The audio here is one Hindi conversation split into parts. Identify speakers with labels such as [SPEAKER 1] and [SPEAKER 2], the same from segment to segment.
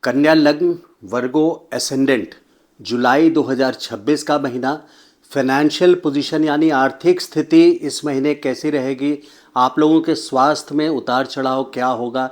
[SPEAKER 1] कन्या लग्न वर्गो एसेंडेंट जुलाई 2026 का महीना। फाइनेंशियल पोजीशन यानी आर्थिक स्थिति इस महीने कैसी रहेगी, आप लोगों के स्वास्थ्य में उतार चढ़ाव क्या होगा,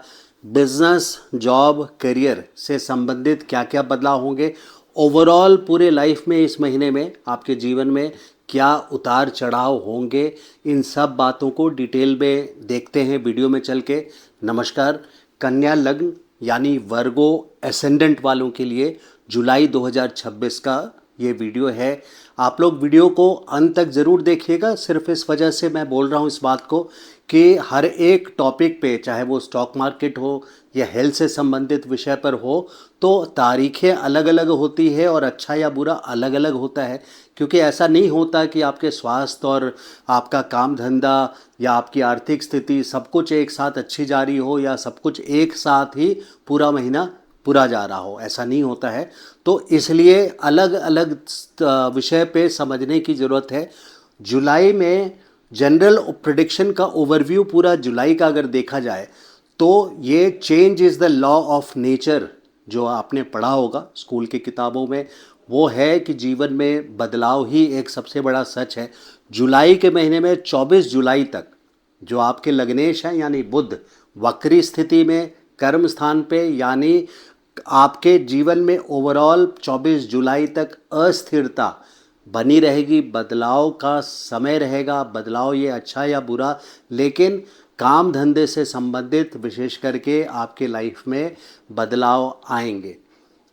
[SPEAKER 1] बिजनेस जॉब करियर से संबंधित क्या क्या बदलाव होंगे, ओवरऑल पूरे लाइफ में इस महीने में आपके जीवन में क्या उतार चढ़ाव होंगे, इन सब बातों को डिटेल में देखते हैं वीडियो में चल के। नमस्कार। कन्या लग्न यानी वर्गो एसेंडेंट वालों के लिए जुलाई 2026 का ये वीडियो है। आप लोग वीडियो को अंत तक ज़रूर देखिएगा। सिर्फ इस वजह से मैं बोल रहा हूँ इस बात को कि हर एक टॉपिक पे, चाहे वो स्टॉक मार्केट हो या हेल्थ से संबंधित विषय पर हो, तो तारीखें अलग अलग होती है और अच्छा या बुरा अलग अलग होता है। क्योंकि ऐसा नहीं होता कि आपके स्वास्थ्य और आपका काम धंधा या आपकी आर्थिक स्थिति सब कुछ एक साथ अच्छी जा रही हो या सब कुछ एक साथ ही पूरा महीना पूरा जा रहा हो, ऐसा नहीं होता है। तो इसलिए अलग अलग विषय पे समझने की ज़रूरत है। जुलाई में जनरल प्रेडिक्शन का ओवरव्यू पूरा जुलाई का अगर देखा जाए तो ये change is the law of nature जो आपने पढ़ा होगा स्कूल की किताबों में, वो है कि जीवन में बदलाव ही एक सबसे बड़ा सच है। जुलाई के महीने में 24 जुलाई तक जो आपके लग्नेश हैं यानी बुध वक्री स्थिति में कर्म स्थान पे, यानी आपके जीवन में ओवरऑल 24 जुलाई तक अस्थिरता बनी रहेगी। बदलाव का समय रहेगा। बदलाव ये अच्छा या बुरा, लेकिन काम धंधे से संबंधित विशेष करके आपके लाइफ में बदलाव आएंगे।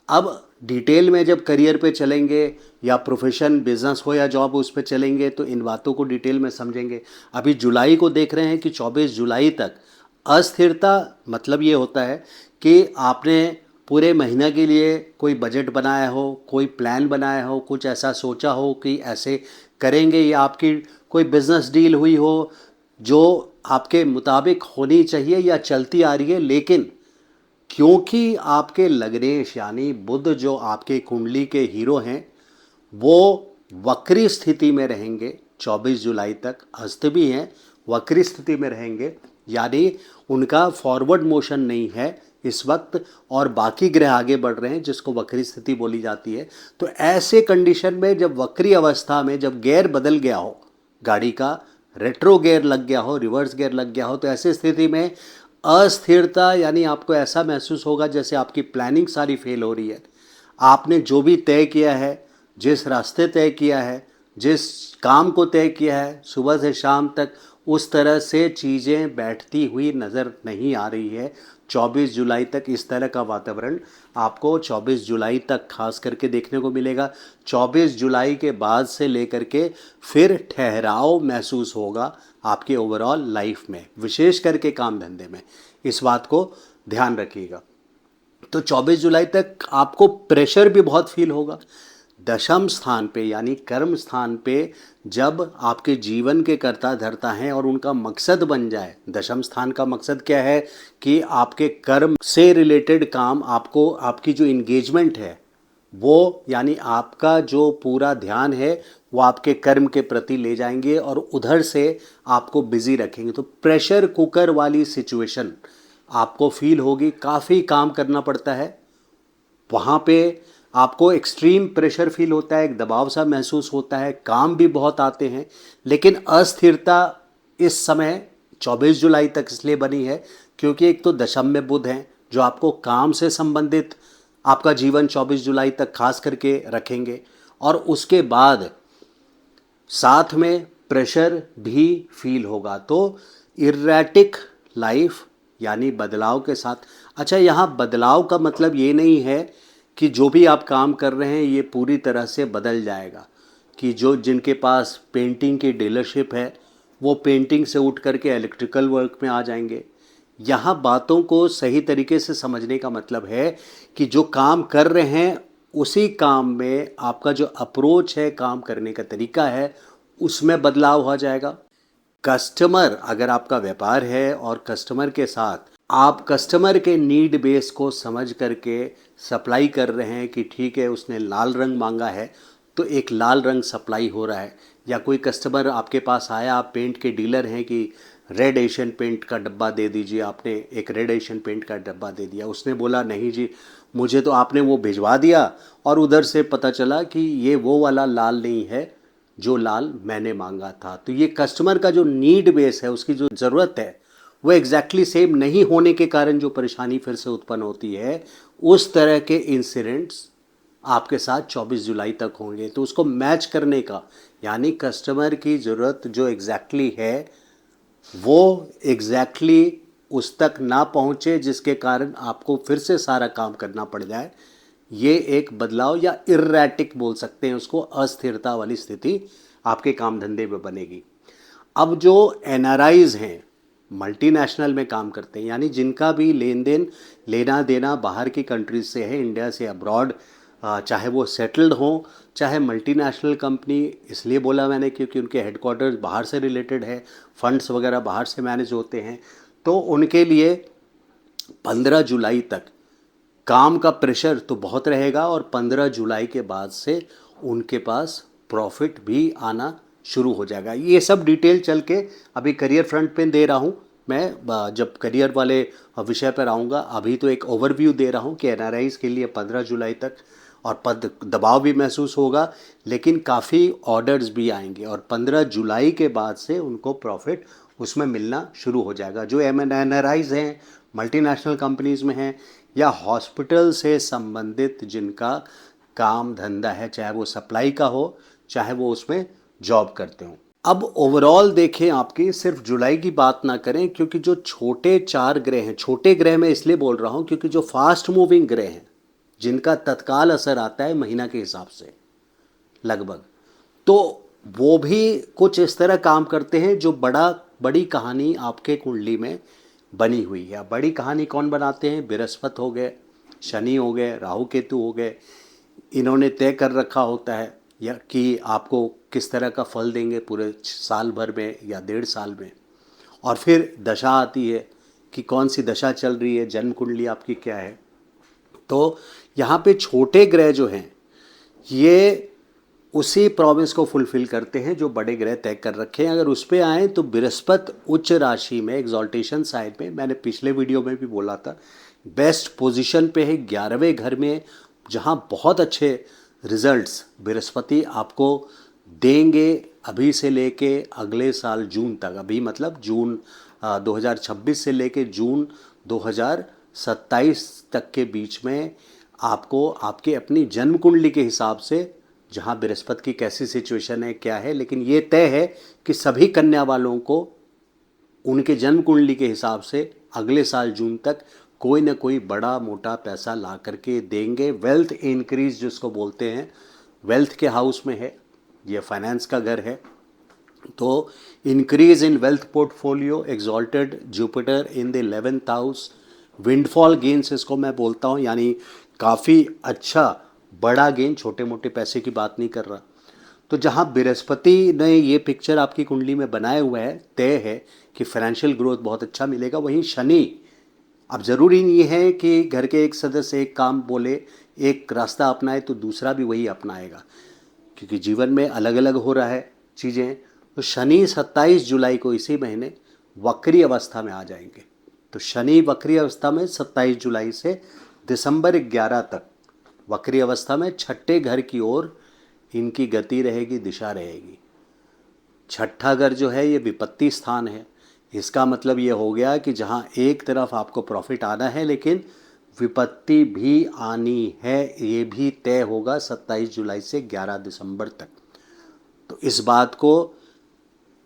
[SPEAKER 1] अब डिटेल में जब करियर पे चलेंगे या प्रोफेशन बिजनेस हो या जॉब उस पे चलेंगे तो इन बातों को डिटेल में समझेंगे। अभी जुलाई को देख रहे हैं कि 24 जुलाई तक अस्थिरता, मतलब ये होता है कि आपने पूरे महीने के लिए कोई बजट बनाया हो, कोई प्लान बनाया हो, कुछ ऐसा सोचा हो कि ऐसे करेंगे, या आपकी कोई बिजनेस डील हुई हो जो आपके मुताबिक होनी चाहिए या चलती आ रही है, लेकिन क्योंकि आपके लग्नेश यानी बुध जो आपके कुंडली के हीरो हैं वो वक्री स्थिति में रहेंगे 24 जुलाई तक, अस्त भी हैं, वक्री स्थिति में रहेंगे, यानी उनका फॉरवर्ड मोशन नहीं है इस वक्त और बाकी ग्रह आगे बढ़ रहे हैं जिसको वक्री स्थिति बोली जाती है। तो ऐसे कंडीशन में जब वक्री अवस्था में जब गियर बदल गया हो, गाड़ी का रेट्रो गियर लग गया हो, रिवर्स गियर लग गया हो, तो ऐसी स्थिति में अस्थिरता, यानी आपको ऐसा महसूस होगा जैसे आपकी प्लानिंग सारी फेल हो रही है। आपने जो भी तय किया है, जिस रास्ते तय किया है, जिस काम को तय किया है सुबह से शाम तक, उस तरह से चीज़ें बैठती हुई नज़र नहीं आ रही है। 24 जुलाई तक इस तरह का वातावरण आपको 24 जुलाई तक खास करके देखने को मिलेगा। 24 जुलाई के बाद से लेकर के फिर ठहराव महसूस होगा आपके ओवरऑल लाइफ में, विशेष करके काम धंधे में। इस बात को ध्यान रखिएगा। तो 24 जुलाई तक आपको प्रेशर भी बहुत फील होगा। दशम स्थान पे यानी कर्म स्थान पे जब आपके जीवन के कर्ता धर्ता हैं और उनका मकसद बन जाए, दशम स्थान का मकसद क्या है कि आपके कर्म से रिलेटेड काम, आपको आपकी जो इंगेजमेंट है वो, यानी आपका जो पूरा ध्यान है वो आपके कर्म के प्रति ले जाएंगे और उधर से आपको बिजी रखेंगे। तो प्रेशर कुकर वाली सिचुएशन आपको फील होगी। काफ़ी काम करना पड़ता है वहाँ पे, आपको एक्सट्रीम प्रेशर फील होता है, एक दबाव सा महसूस होता है, काम भी बहुत आते हैं। लेकिन अस्थिरता इस समय 24 जुलाई तक इसलिए बनी है क्योंकि एक तो दशम में बुध हैं जो आपको काम से संबंधित आपका जीवन 24 जुलाई तक खास करके रखेंगे, और उसके बाद साथ में प्रेशर भी फील होगा। तो इर्रेटिक लाइफ यानी बदलाव के साथ। अच्छा, यहाँ बदलाव का मतलब ये नहीं है कि जो भी आप काम कर रहे हैं ये पूरी तरह से बदल जाएगा, कि जो जिनके पास पेंटिंग की डीलरशिप है वो पेंटिंग से उठ करके इलेक्ट्रिकल वर्क में आ जाएंगे। यहाँ बातों को सही तरीके से समझने का मतलब है कि जो काम कर रहे हैं उसी काम में आपका जो अप्रोच है, काम करने का तरीका है, उसमें बदलाव हो जाएगा। कस्टमर, अगर आपका व्यापार है और कस्टमर के साथ आप कस्टमर के नीड बेस को समझ करके सप्लाई कर रहे हैं कि ठीक है उसने लाल रंग मांगा है तो एक लाल रंग सप्लाई हो रहा है, या कोई कस्टमर आपके पास आया, आप पेंट के डीलर हैं कि रेड एशियन पेंट का डब्बा दे दीजिए, आपने एक रेड एशियन पेंट का डब्बा दे दिया, उसने बोला नहीं जी मुझे तो आपने वो भिजवा दिया और उधर से पता चला कि ये वो वाला लाल नहीं है जो लाल मैंने मांगा था। तो ये कस्टमर का जो नीड बेस है, उसकी जो ज़रूरत है वो एग्जैक्टली सेम नहीं होने के कारण जो परेशानी फिर से उत्पन्न होती है, उस तरह के इंसिडेंट्स आपके साथ 24 जुलाई तक होंगे। तो उसको मैच करने का, यानी कस्टमर की ज़रूरत जो एग्जैक्टली है वो एग्जैक्टली उस तक ना पहुँचे, जिसके कारण आपको फिर से सारा काम करना पड़ जाए, ये एक बदलाव या इर्रेटिक बोल सकते हैं उसको, अस्थिरता वाली स्थिति आपके काम धंधे में बनेगी। अब जो एनआरआईज हैं, मल्टीनेशनल में काम करते हैं, यानी जिनका भी लेन देन लेना देना बाहर की कंट्रीज से है, इंडिया से अब्रॉड, चाहे वो सेटल्ड हों चाहे मल्टीनेशनल कंपनी, इसलिए बोला मैंने क्योंकि उनके हेडक्वार्टर्स बाहर से रिलेटेड है, फंड्स वगैरह बाहर से मैनेज होते हैं, तो उनके लिए 15 जुलाई तक काम का प्रेशर तो बहुत रहेगा और 15 जुलाई के बाद से उनके पास प्रॉफिट भी आना शुरू हो जाएगा। ये सब डिटेल चल के अभी करियर फ्रंट पे दे रहा हूँ मैं, जब करियर वाले विषय पर आऊँगा। अभी तो एक ओवरव्यू दे रहा हूँ कि एनआरआईज़ के लिए 15 जुलाई तक, और पद दबाव भी महसूस होगा लेकिन काफ़ी ऑर्डर्स भी आएंगे और 15 जुलाई के बाद से उनको प्रॉफिट उसमें मिलना शुरू हो जाएगा। जो एनआरआईज़ हैं, मल्टीनेशनल कंपनीज़ में हैं या हॉस्पिटल से संबंधित जिनका काम धंधा है, चाहे वो सप्लाई का हो चाहे वो उसमें जॉब करते हों। अब ओवरऑल देखें, आपकी सिर्फ जुलाई की बात ना करें, क्योंकि जो छोटे 4 ग्रह हैं, छोटे ग्रह मैं इसलिए बोल रहा हूँ क्योंकि जो फास्ट मूविंग ग्रह हैं जिनका तत्काल असर आता है महीना के हिसाब से लगभग, तो वो भी कुछ इस तरह काम करते हैं जो बड़ी कहानी आपके कुंडली में बनी हुई है। बड़ी कहानी कौन बनाते हैं? बृहस्पति हो गए, शनि हो गए, राहु केतु हो गए। इन्होंने तय कर रखा होता है या कि आपको किस तरह का फल देंगे पूरे साल भर में या 1.5 साल में, और फिर दशा आती है कि कौन सी दशा चल रही है, जन्म कुंडली आपकी क्या है। तो यहाँ पे छोटे ग्रह जो हैं ये उसी प्रॉमिस को फुलफिल करते हैं जो बड़े ग्रह तय कर रखे हैं। अगर उस पर आएँ तो बृहस्पति उच्च राशि में, एग्जॉल्टेशन साइड में, मैंने पिछले वीडियो में भी बोला था, बेस्ट पोजीशन पे है 11वें घर में, जहाँ बहुत अच्छे रिजल्ट्स बृहस्पति आपको देंगे अभी से लेके अगले साल जून तक। अभी मतलब जून 2026 से लेके जून 2027 तक के बीच में आपको आपके अपनी जन्म कुंडली के हिसाब से, जहाँ बृहस्पति की कैसी सिचुएशन है क्या है, लेकिन ये तय है कि सभी कन्या वालों को उनके जन्म कुंडली के हिसाब से अगले साल जून तक कोई ना कोई बड़ा मोटा पैसा ला करके देंगे। वेल्थ इंक्रीज जिसको बोलते हैं, वेल्थ के हाउस में है, ये फाइनेंस का घर है, तो increase in wealth portfolio, exalted Jupiter in the 11th house, windfall gains इसको मैं बोलता हूँ, यानी काफ़ी अच्छा बड़ा गेन, छोटे मोटे पैसे की बात नहीं कर रहा। तो जहाँ बृहस्पति ने ये पिक्चर आपकी कुंडली में बनाए हुए है, तय है कि फाइनेंशियल ग्रोथ बहुत अच्छा मिलेगा। वहीं शनि, अब ज़रूरी नहीं है कि घर के एक सदस्य एक काम बोले, एक रास्ता अपनाए तो दूसरा भी वही अपनाएगा, क्योंकि जीवन में अलग अलग हो रहा है चीज़ें। तो शनि 27 जुलाई को इसी महीने वक्री अवस्था में आ जाएंगे। तो शनि वक्री अवस्था में 27 जुलाई से दिसंबर 11 तक वक्री अवस्था में छठे घर की ओर इनकी गति रहेगी, दिशा रहेगी। छठा घर जो है ये विपत्ति स्थान है। इसका मतलब ये हो गया कि जहाँ एक तरफ आपको प्रॉफिट आना है लेकिन विपत्ति भी आनी है, ये भी तय होगा 27 जुलाई से 11 दिसंबर तक। तो इस बात को,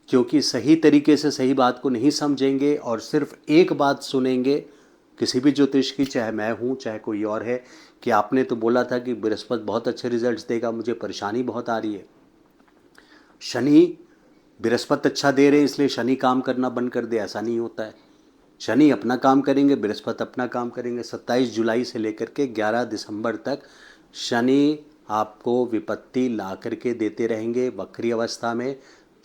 [SPEAKER 1] क्योंकि सही तरीके से सही बात को नहीं समझेंगे और सिर्फ एक बात सुनेंगे किसी भी ज्योतिष की, चाहे मैं हूँ चाहे कोई और है, कि आपने तो बोला था कि बृहस्पति बहुत अच्छे रिजल्ट्स देगा, मुझे परेशानी बहुत आ रही है, शनि बृहस्पति अच्छा दे रहे हैं इसलिए शनि काम करना बंद कर दे, ऐसा नहीं होता है। शनि अपना काम करेंगे, बृहस्पति अपना काम करेंगे। 27 जुलाई से लेकर के 11 दिसंबर तक शनि आपको विपत्ति ला करके देते रहेंगे वक्री अवस्था में,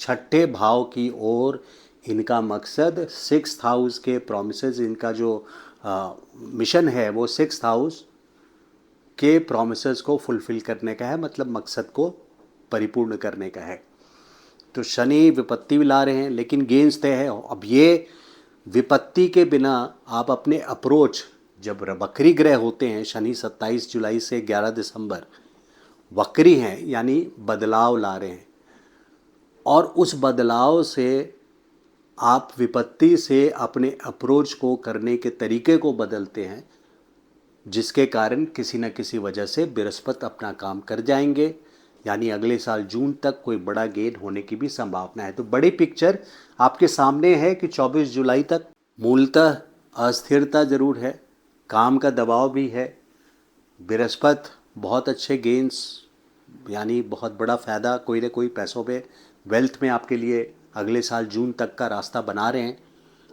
[SPEAKER 1] छठे भाव की ओर। इनका मकसद 6th हाउस के प्रोमिसेस, इनका जो मिशन है वो 6th हाउस के प्रोमिसेस को फुलफिल करने का है, मतलब मकसद को परिपूर्ण करने का है। तो शनि विपत्ति भी ला रहे हैं, लेकिन गेंस तय है। अब ये विपत्ति के बिना आप अपने अप्रोच, जब वक्री ग्रह होते हैं, शनि 27 जुलाई से 11 दिसंबर वक्री हैं, यानी बदलाव ला रहे हैं, और उस बदलाव से आप विपत्ति से अपने अप्रोच को करने के तरीके को बदलते हैं, जिसके कारण किसी न किसी वजह से बृहस्पति अपना काम कर जाएंगे, यानी अगले साल जून तक कोई बड़ा गेन होने की भी संभावना है। तो बड़ी पिक्चर आपके सामने है कि 24 जुलाई तक मूलतः अस्थिरता ज़रूर है, काम का दबाव भी है, बृहस्पति बहुत अच्छे गेंस, यानी बहुत बड़ा फ़ायदा कोई ना कोई पैसों पे, वेल्थ में आपके लिए अगले साल जून तक का रास्ता बना रहे हैं।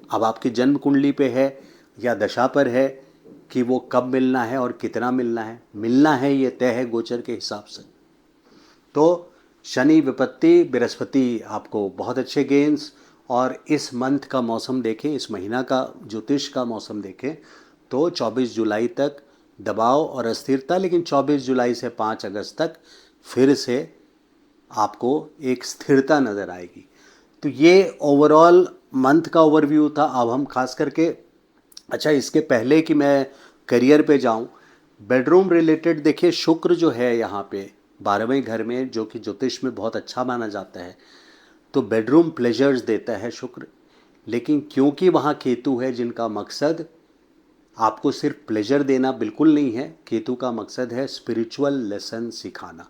[SPEAKER 1] अब आपकी जन्म कुंडली पे है या दशा पर है कि वो कब मिलना है और कितना मिलना है ये तय है गोचर के हिसाब से। तो शनि विपत्ति, बृहस्पति आपको बहुत अच्छे गेंस, और इस मंथ का मौसम देखें, इस महीना का ज्योतिष का मौसम देखें तो 24 जुलाई तक दबाव और अस्थिरता, लेकिन 24 जुलाई से 5 अगस्त तक फिर से आपको एक स्थिरता नज़र आएगी। तो ये ओवरऑल मंथ का ओवरव्यू था। अब हम खास करके, अच्छा इसके पहले कि मैं करियर पे जाऊं, बेडरूम रिलेटेड देखिए, शुक्र जो है यहाँ पे 12वें घर में, जो कि ज्योतिष में बहुत अच्छा माना जाता है, तो बेडरूम प्लेजर्स देता है शुक्र। लेकिन क्योंकि वहाँ केतु है, जिनका मकसद आपको सिर्फ प्लेजर देना बिल्कुल नहीं है, केतु का मकसद है स्पिरिचुअल लेसन सिखाना।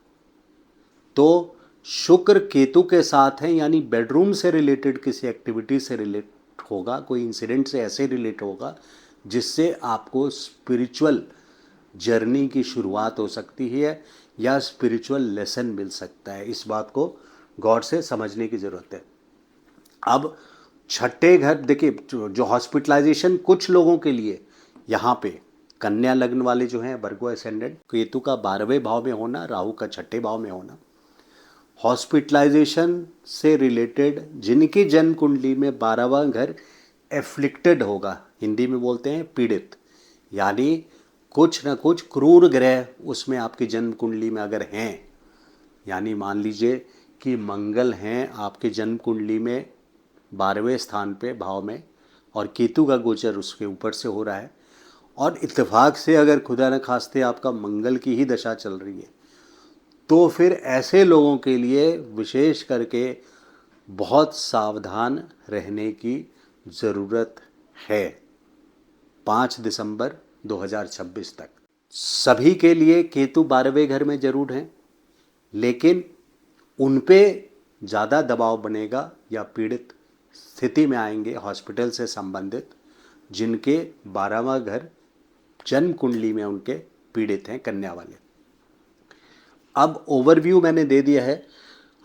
[SPEAKER 1] तो शुक्र केतु के साथ है, यानी बेडरूम से रिलेटेड किसी एक्टिविटी से रिलेट होगा, कोई इंसिडेंट से ऐसे रिलेट होगा जिससे आपको स्पिरिचुअल जर्नी की शुरुआत हो सकती है या स्पिरिचुअल लेसन मिल सकता है। इस बात को गौर से समझने की ज़रूरत है। अब छठे घर देखिए, जो हॉस्पिटलाइजेशन कुछ लोगों के लिए यहाँ पे कन्या लग्न वाले जो हैं, वर्गो एसेंडेंट, केतु का 12वें भाव में होना, राहु का छठे भाव में होना, हॉस्पिटलाइजेशन से रिलेटेड जिनकी जन्म कुंडली में 12वां घर एफ्लिक्टेड होगा, हिंदी में बोलते हैं पीड़ित, यानी कुछ न कुछ क्रूर ग्रह उसमें आपकी जन्म कुंडली में अगर हैं, यानी मान लीजिए कि मंगल हैं आपके जन्म कुंडली में 12वें स्थान पे भाव में, और केतु का गोचर उसके ऊपर से हो रहा है, और इत्तेफाक से अगर खुदा न खास्ते आपका मंगल की ही दशा चल रही है, तो फिर ऐसे लोगों के लिए विशेष करके बहुत सावधान रहने की ज़रूरत है 5 दिसंबर 2026 तक। सभी के लिए केतु 12वें घर में ज़रूर हैं, लेकिन उन पे ज़्यादा दबाव बनेगा या पीड़ित स्थिति में आएंगे हॉस्पिटल से संबंधित, जिनके 12वां घर जन्म कुंडली में उनके पीड़ित हैं, कन्या वाले। अब ओवरव्यू मैंने दे दिया है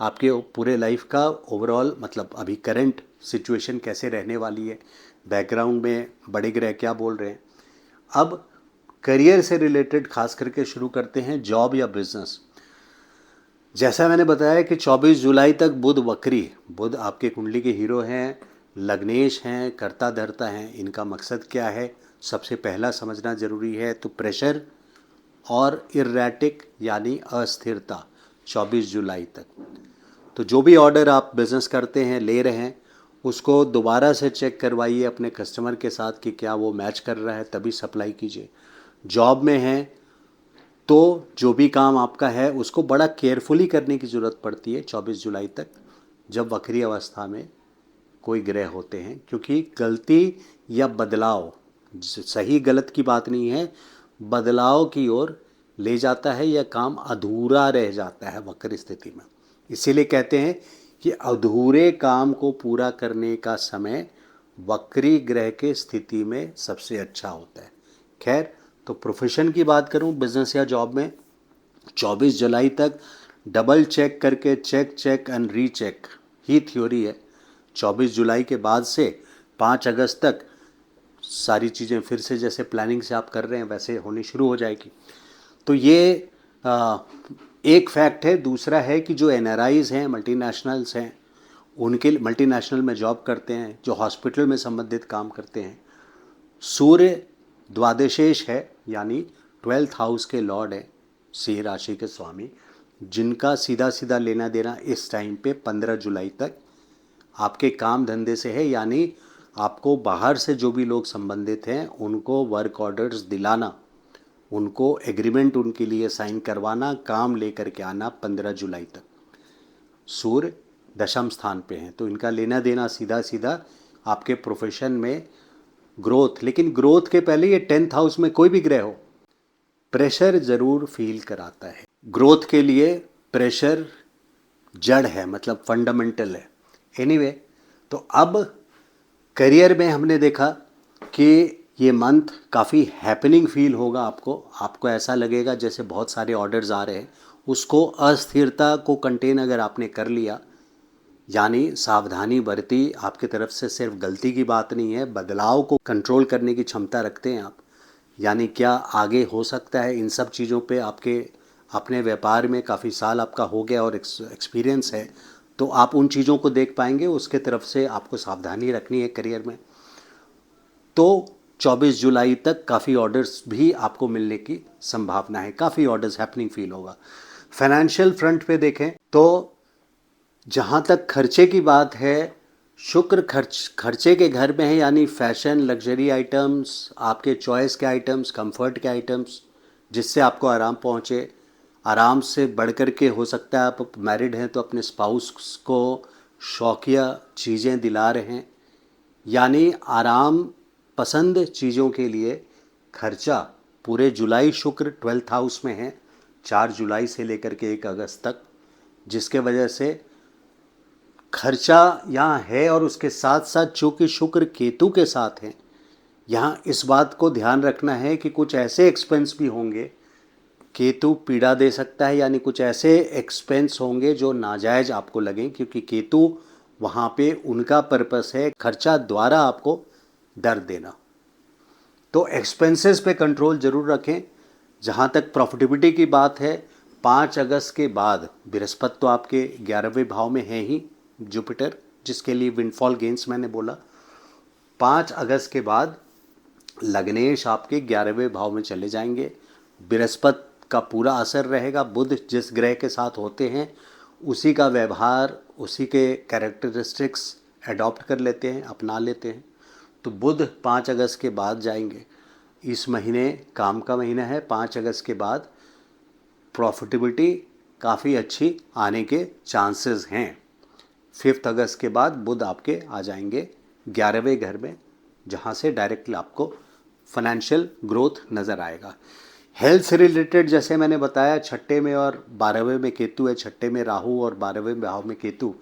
[SPEAKER 1] आपके पूरे लाइफ का, ओवरऑल मतलब अभी करंट सिचुएशन कैसे रहने वाली है, बैकग्राउंड में बड़े ग्रह क्या बोल रहे हैं। अब करियर से रिलेटेड खास करके शुरू करते हैं, जॉब या बिजनेस। जैसा मैंने बताया कि 24 जुलाई तक बुध वक्री, बुध आपके कुंडली के हीरो हैं, लग्नेश हैं, कर्ता धर्ता हैं। इनका मकसद क्या है, सबसे पहला समझना ज़रूरी है। तो प्रेशर और इर्रेटिक यानी अस्थिरता 24 जुलाई तक। तो जो भी ऑर्डर आप बिज़नेस करते हैं, ले रहे हैं, उसको दोबारा से चेक करवाइए अपने कस्टमर के साथ कि क्या वो मैच कर रहा है, तभी सप्लाई कीजिए। जॉब में हैं तो जो भी काम आपका है उसको बड़ा केयरफुली करने की ज़रूरत पड़ती है 24 जुलाई तक, जब वक्री अवस्था में कोई ग्रह होते हैं, क्योंकि गलती या बदलाव, सही गलत की बात नहीं है, बदलाव की ओर ले जाता है या काम अधूरा रह जाता है वक्र स्थिति में। इसीलिए कहते हैं कि अधूरे काम को पूरा करने का समय वक्री ग्रह के स्थिति में सबसे अच्छा होता है। खैर, तो प्रोफेशन की बात करूं, बिजनेस या जॉब में 24 जुलाई तक डबल चेक करके चेक एंड रीचेक ही थ्योरी है। 24 जुलाई के बाद से 5 अगस्त तक सारी चीज़ें फिर से जैसे प्लानिंग से आप कर रहे हैं वैसे होनी शुरू हो जाएगी। तो ये एक फैक्ट है। दूसरा है कि जो एनआरआईज़ हैं, मल्टीनेशनल्स हैं, उनके मल्टीनेशनल में जॉब करते हैं, जो हॉस्पिटल में संबंधित काम करते हैं, सूर्य द्वादशेष है, यानी 12th हाउस के लॉर्ड है, सिंह राशि के स्वामी। जिनका सीधा सीधा लेना देना इस टाइम पे 15 जुलाई तक आपके काम धंधे से है, यानी आपको बाहर से जो भी लोग संबंधित हैं उनको वर्क ऑर्डर्स दिलाना, उनको एग्रीमेंट उनके लिए साइन करवाना, काम लेकर के आना 15 जुलाई तक। सूर्य दशम स्थान पे हैं तो इनका लेना देना सीधा सीधा आपके प्रोफेशन में ग्रोथ, लेकिन ग्रोथ के पहले ये 10th हाउस में कोई भी ग्रह हो प्रेशर ज़रूर फील कराता है। ग्रोथ के लिए प्रेशर जड़ है, मतलब फंडामेंटल है। एनीवे तो अब करियर में हमने देखा कि ये मंथ काफ़ी हैपनिंग फील होगा आपको ऐसा लगेगा जैसे बहुत सारे ऑर्डर्स आ रहे हैं। उसको अस्थिरता को कंटेन अगर आपने कर लिया, यानी सावधानी बरती, आपकी तरफ से सिर्फ गलती की बात नहीं है, बदलाव को कंट्रोल करने की क्षमता रखते हैं आप, यानी क्या आगे हो सकता है इन सब चीज़ों पे आपके अपने व्यापार में काफ़ी साल आपका हो गया और एक्सपीरियंस है, तो आप उन चीज़ों को देख पाएंगे। उसके तरफ से आपको सावधानी रखनी है करियर में। तो 24 जुलाई तक काफ़ी ऑर्डर्स भी आपको मिलने की संभावना है, काफ़ी ऑर्डर्स हैपनिंग फील होगा। फाइनेंशियल फ्रंट पे देखें तो जहाँ तक खर्चे की बात है, शुक्र खर्चे के घर में है, यानी फैशन, लग्जरी आइटम्स, आपके चॉइस के आइटम्स, कंफर्ट के आइटम्स, जिससे आपको आराम पहुँचे। आराम से बढ़ कर के हो सकता है आप मैरिड हैं तो अपने स्पाउस को शौकिया चीज़ें दिला रहे हैं, यानी आराम पसंद चीज़ों के लिए खर्चा पूरे जुलाई। शुक्र 12th हाउस में है 4 जुलाई से लेकर के 1 अगस्त तक, जिसके वजह से खर्चा यहाँ है। और उसके साथ साथ चूँकि शुक्र केतु के साथ हैं, यहाँ इस बात को ध्यान रखना है कि कुछ ऐसे एक्सपेंस भी होंगे, केतु पीड़ा दे सकता है, यानी कुछ ऐसे एक्सपेंस होंगे जो नाजायज़ आपको लगें, क्योंकि केतु वहाँ पे उनका पर्पस है खर्चा द्वारा आपको डर देना। तो एक्सपेंसेस पे कंट्रोल ज़रूर रखें। जहाँ तक प्रॉफिटेबिलिटी की बात है, 5 अगस्त के बाद बृहस्पति तो आपके 11वें भाव में है ही, जुपिटर, जिसके लिए विंडफॉल गेन्स मैंने बोला। 5 अगस्त के बाद लग्नेश आपके 11वें भाव में चले जाएंगे। बृहस्पति का पूरा असर रहेगा। बुध जिस ग्रह के साथ होते हैं उसी का व्यवहार, उसी के कैरेक्टरिस्टिक्स अडॉप्ट कर लेते हैं, अपना लेते हैं। तो बुध 5 अगस्त के बाद जाएंगे। इस महीने काम का महीना है। 5 अगस्त के बाद प्रॉफिटेबिलिटी काफ़ी अच्छी आने के चांसेस हैं। 5 अगस्त के बाद बुध आपके आ जाएंगे 11वें घर में, जहाँ से डायरेक्टली आपको फाइनेंशियल ग्रोथ नज़र आएगा। हेल्थ से रिलेटेड जैसे मैंने बताया, 6ठे में और 12वें में केतु है, 6ठे में राहु और 12वें भाव में केतु।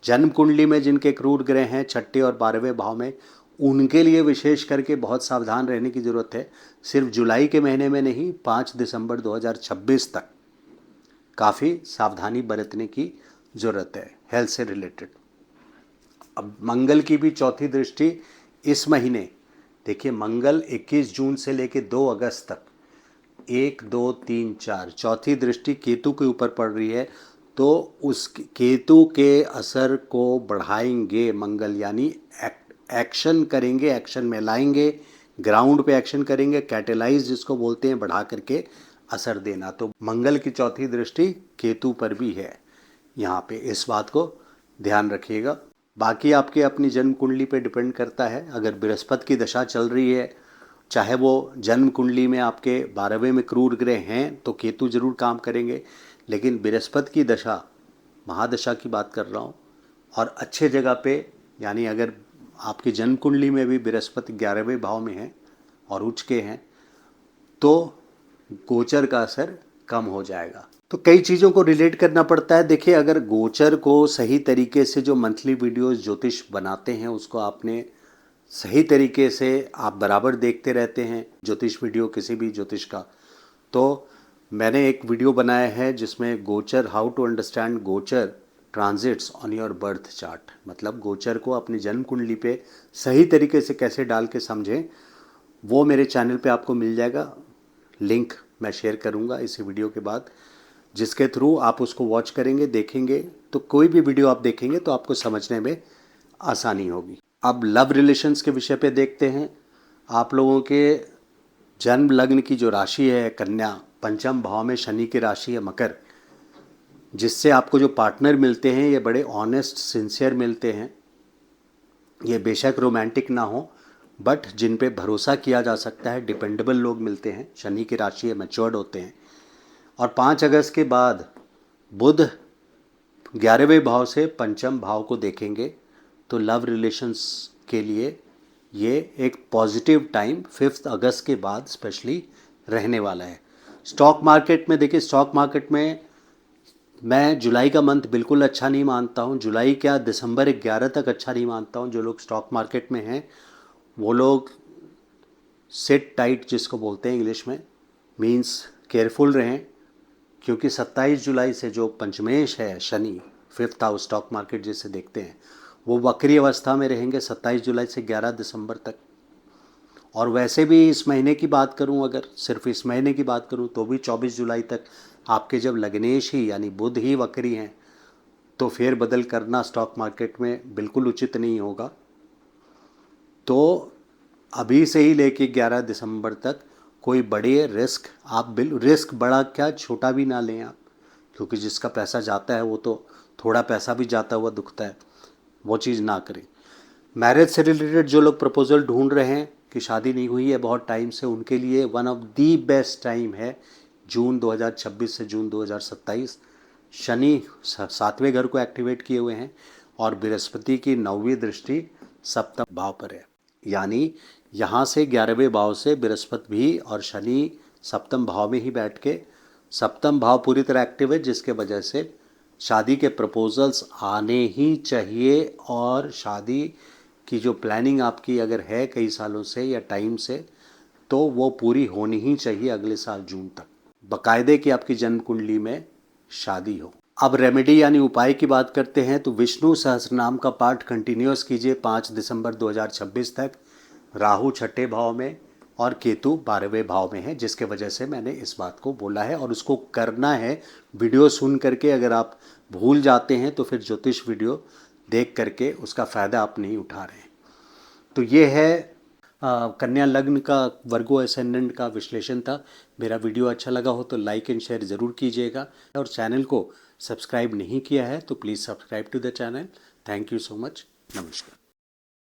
[SPEAKER 1] जन्म कुंडली में जिनके क्रूर ग्रह हैं 6ठे और 12वें भाव में, उनके लिए विशेष करके बहुत सावधान रहने की ज़रूरत है। सिर्फ जुलाई के महीने में नहीं, 5 दिसंबर 2026 तक काफ़ी सावधानी बरतने की ज़रूरत है हेल्थ से रिलेटेड। अब मंगल की भी चौथी दृष्टि इस महीने, देखिए मंगल 21 जून से लेकर 2 अगस्त तक 1 2 3 4 चौथी दृष्टि केतु के ऊपर पड़ रही है। तो उस केतु के असर को बढ़ाएंगे मंगल, यानी एक्शन करेंगे, एक्शन में लाएंगे, ग्राउंड पे एक्शन करेंगे, कैटेलाइज जिसको बोलते हैं, बढ़ा करके असर देना। तो मंगल की चौथी दृष्टि केतु पर भी है, यहाँ पे इस बात को ध्यान रखिएगा। बाकी आपके अपनी जन्म कुंडली पे डिपेंड करता है। अगर बृहस्पति की दशा चल रही है, चाहे वो जन्म कुंडली में आपके 12वें में क्रूर ग्रह हैं, तो केतु जरूर काम करेंगे। लेकिन बृहस्पति की दशा, महादशा की बात कर रहा हूँ, और अच्छे जगह पे, यानी अगर आपकी जन्म कुंडली में भी बृहस्पति 11वें भाव में है और उच्च के हैं, तो गोचर का असर कम हो जाएगा। तो कई चीज़ों को रिलेट करना पड़ता है। देखिए, अगर गोचर को सही तरीके से जो मंथली वीडियोस ज्योतिष बनाते हैं उसको आपने सही तरीके से आप बराबर देखते रहते हैं ज्योतिष वीडियो, किसी भी ज्योतिष का, तो मैंने एक वीडियो बनाया है जिसमें गोचर, हाउ टू अंडरस्टैंड गोचर transits on your birth chart, मतलब गोचर को अपनी जन्म कुंडली पे सही तरीके से कैसे डाल के समझें, वो मेरे चैनल पे आपको मिल जाएगा। लिंक मैं शेयर करूँगा इसी वीडियो के बाद, जिसके थ्रू आप उसको वॉच करेंगे, देखेंगे, तो कोई भी वीडियो आप देखेंगे तो आपको समझने में आसानी होगी। अब लव रिलेशंस के विषय पे देखते हैं। आप लोगों के जन्म लग्न की जो राशि है कन्या, पंचम भाव में शनि की राशि है मकर, जिससे आपको जो पार्टनर मिलते हैं ये बड़े ऑनेस्ट सिंसियर मिलते हैं। ये बेशक रोमांटिक ना हो, बट जिन पे भरोसा किया जा सकता है, डिपेंडेबल लोग मिलते हैं। शनि की राशि है, मैच्योर्ड होते हैं। और 5 अगस्त के बाद बुध 11वें भाव से पंचम भाव को देखेंगे, तो लव रिलेशंस के लिए ये एक पॉजिटिव टाइम 5 अगस्त के बाद स्पेशली रहने वाला है। स्टॉक मार्केट में देखिए, स्टॉक मार्केट में मैं जुलाई का मंथ बिल्कुल अच्छा नहीं मानता हूँ। जुलाई क्या, दिसंबर 11 तक अच्छा नहीं मानता हूँ। जो लोग स्टॉक मार्केट में हैं वो लोग सिट टाइट जिसको बोलते हैं इंग्लिश में, मींस केयरफुल रहें, क्योंकि 27 जुलाई से जो पंचमेश है Shani, 5th house stock market जिसे देखते हैं, वो वक्री अवस्था में रहेंगे 27 जुलाई से 11 दिसंबर तक। और वैसे भी इस महीने की बात करूं, अगर सिर्फ इस महीने की बात करूं, तो भी 24 जुलाई तक आपके जब लग्नेश ही यानी बुध ही वक्री हैं, तो फेर बदल करना स्टॉक मार्केट में बिल्कुल उचित नहीं होगा। तो अभी से ही लेके 11 दिसंबर तक कोई बड़े रिस्क आप रिस्क बड़ा क्या छोटा भी ना लें आप, क्योंकि जिसका पैसा जाता है वो तो थोड़ा पैसा भी जाता हुआ दुखता है, वो चीज़ ना करें। मैरिज से रिलेटेड जो लोग प्रपोजल ढूंढ रहे हैं कि शादी नहीं हुई है बहुत टाइम से, उनके लिए one of the best time है जून 2026 से जून 2027। शनि 7वें घर को एक्टिवेट किए हुए हैं और बृहस्पति की 9वीं दृष्टि सप्तम भाव पर है, यानी यहाँ से 11वें भाव से बृहस्पति भी और शनि सप्तम भाव में ही बैठ के, सप्तम भाव पूरी तरह एक्टिव है, जिसके वजह से शादी के प्रपोजल्स आने ही चाहिए। और शादी की जो प्लानिंग आपकी अगर है कई सालों से या टाइम से, तो वो पूरी होनी ही चाहिए अगले साल जून तक, बाकायदे कि आपकी जन्म कुंडली में शादी हो। अब रेमेडी यानी उपाय की बात करते हैं, तो विष्णु सहस्रनाम का पाठ कंटिन्यूअस कीजिए 5 दिसंबर 2026 तक। राहु 6ठे भाव में और केतु 12वें भाव में है, जिसके वजह से मैंने इस बात को बोला है और उसको करना है। वीडियो सुन करके अगर आप भूल जाते हैं तो फिर ज्योतिष वीडियो देख करके उसका फ़ायदा आप नहीं उठा रहे हैं। तो ये है कन्या लग्न का वर्गो असेंडेंट का विश्लेषण था। मेरा वीडियो अच्छा लगा हो तो लाइक एंड शेयर ज़रूर कीजिएगा, और चैनल को सब्सक्राइब नहीं किया है तो please subscribe to the channel. Thank you so much. नमस्कार।